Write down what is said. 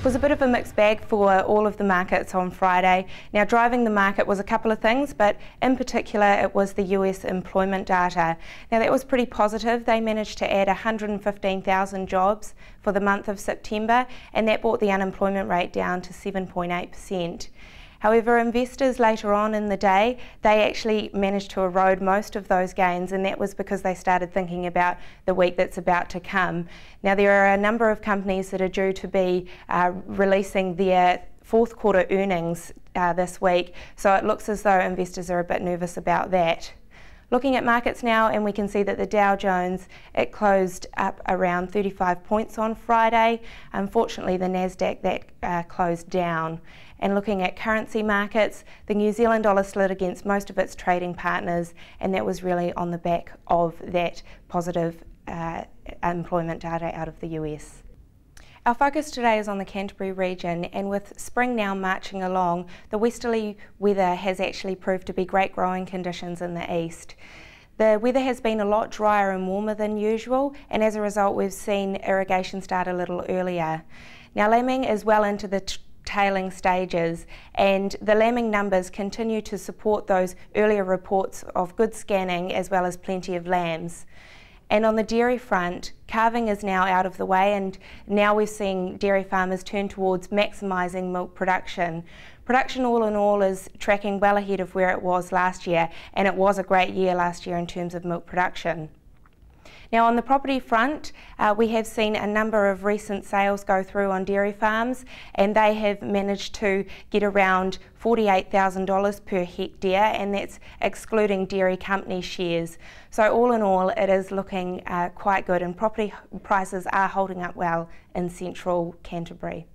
was a bit of a mixed bag for all of the markets on Friday. Now, driving the market was a couple of things, but in particular it was the US employment data. Now, that was pretty positive. They managed to add 115,000 jobs for the month of September, and that brought the unemployment rate down to 7.8%. However, investors later on in the day, they actually managed to erode most of those gains, and that was because they started thinking about the week that's about to come. Now, there are a number of companies that are due to be releasing their fourth quarter earnings this week, so it looks as though investors are a bit nervous about that. Looking at markets now, and we can see that the Dow Jones, it closed up around 35 points on Friday. Unfortunately, the Nasdaq, that closed down. And looking at currency markets, the New Zealand dollar slid against most of its trading partners, and that was really on the back of that positive employment data out of the US. Our focus today is on the Canterbury region, and with spring now marching along, the westerly weather has actually proved to be great growing conditions in the east. The weather has been a lot drier and warmer than usual, and as a result we've seen irrigation start a little earlier. Now, lambing is well into the tailing stages, and the lambing numbers continue to support those earlier reports of good scanning as well as plenty of lambs. And on the dairy front, calving is now out of the way, and now we're seeing dairy farmers turn towards maximising milk production. Production all in all is tracking well ahead of where it was last year, and it was a great year last year in terms of milk production. Now, on the property front, we have seen a number of recent sales go through on dairy farms, and they have managed to get around $48,000 per hectare, and that's excluding dairy company shares. So all in all, it is looking quite good, and property prices are holding up well in central Canterbury.